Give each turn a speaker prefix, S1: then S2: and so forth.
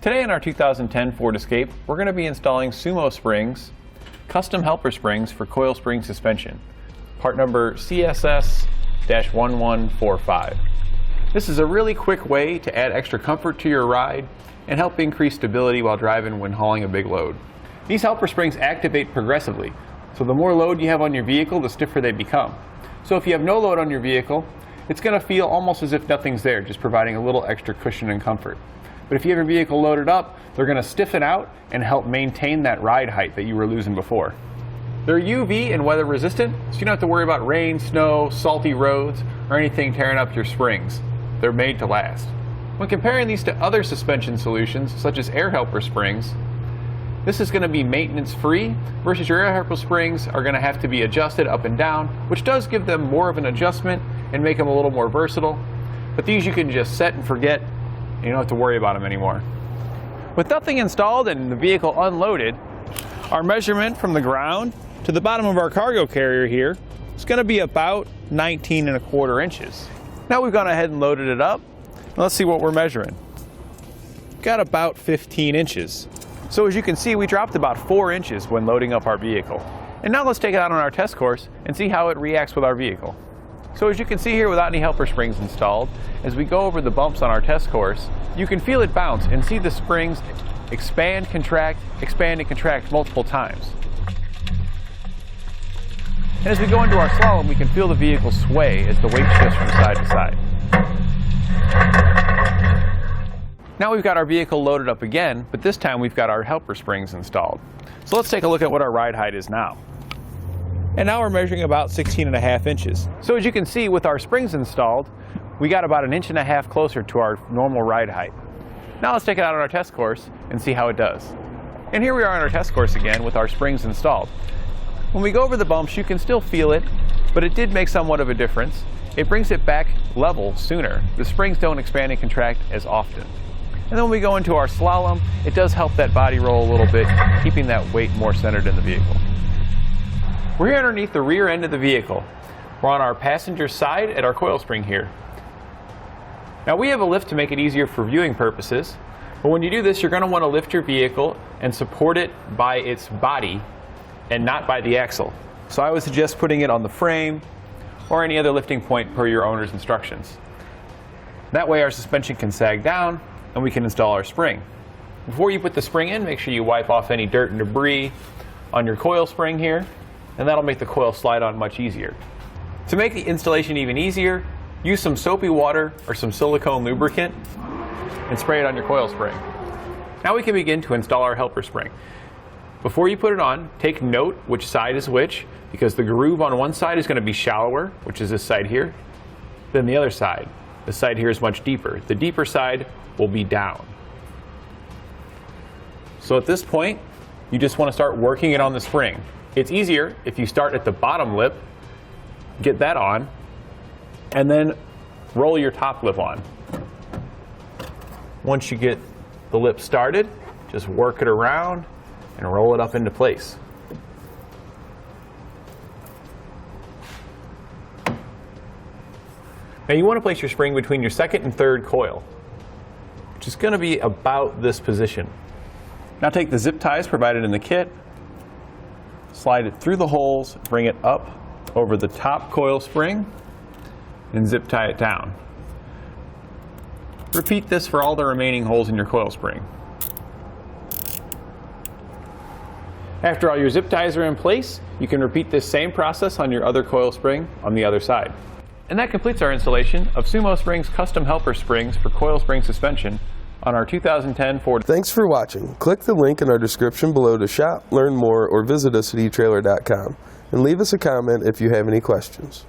S1: Today in our 2010 Ford Escape, we're going to be installing SumoSprings custom helper springs for coil spring suspension, part number CSS-1145. This is a really quick way to add extra comfort to your ride and help increase stability while driving when hauling a big load. These helper springs activate progressively, so the more load you have on your vehicle, the stiffer they become. So if you have no load on your vehicle, it's going to feel almost as if nothing's there, just providing a little extra cushion and comfort. But if you have your vehicle loaded up, they're going to stiffen out and help maintain that ride height that you were losing before. They're UV and weather resistant, so you don't have to worry about rain, snow, salty roads, or anything tearing up your springs. They're made to last. When comparing these to other suspension solutions, such as air helper springs, this is going to be maintenance free, versus your air helper springs are going to have to be adjusted up and down, which does give them more of an adjustment and make them a little more versatile. But these you can just set and forget, and you don't have to worry about them anymore. With nothing installed and the vehicle unloaded, our measurement from the ground to the bottom of our cargo carrier here is going to be about 19¼ inches. Now we've gone ahead and loaded it up. Let's see what we're measuring. Got about 15 inches. So as you can see, we dropped about 4 inches when loading up our vehicle. And now let's take it out on our test course and see how it reacts with our vehicle. So as you can see here, without any helper springs installed, as we go over the bumps on our test course, you can feel it bounce and see the springs expand, contract multiple times. And as we go into our slalom, we can feel the vehicle sway as the weight shifts from side to side. Now we've got our vehicle loaded up again, but this time we've got our helper springs installed. So let's take a look at what our ride height is now. And now we're measuring about 16½ inches. So as you can see, with our springs installed, we got about 1.5 inches closer to our normal ride height. Now let's take it out on our test course and see how it does. And here we are on our test course again with our springs installed. When we go over the bumps, you can still feel it, but it did make somewhat of a difference. It brings it back level sooner. The springs don't expand and contract as often. And then when we go into our slalom, it does help that body roll a little bit, keeping that weight more centered in the vehicle. We're here underneath the rear end of the vehicle. We're on our passenger side at our coil spring here. Now we have a lift to make it easier for viewing purposes, but when you do this, you're going to want to lift your vehicle and support it by its body and not by the axle. So I would suggest putting it on the frame or any other lifting point per your owner's instructions. That way our suspension can sag down and we can install our spring. Before you put the spring in, make sure you wipe off any dirt and debris on your coil spring here, and that'll make the coil slide on much easier. To make the installation even easier, use some soapy water or some silicone lubricant and spray it on your coil spring. Now we can begin to install our helper spring. Before you put it on, take note which side is which, because the groove on one side is going to be shallower, which is this side here, than the other side. The side here is much deeper. The deeper side will be down. So at this point, you just want to start working it on the spring. It's easier if you start at the bottom lip, get that on, and then roll your top lip on. Once you get the lip started, just work it around and roll it up into place. Now you want to place your spring between your second and third coil, which is going to be about this position. Now take the zip ties provided in the kit, slide it through the holes, bring it up over the top coil spring, and zip tie it down. Repeat this for all the remaining holes in your coil spring. After all your zip ties are in place, you can repeat this same process on your other coil spring on the other side. And that completes our installation of SumoSprings custom helper springs for coil spring suspension on our 2010 Ford.
S2: Thanks for watching. Click the link in our description below to shop, learn more, or visit us at Etrailer.com. And leave us a comment if you have any questions.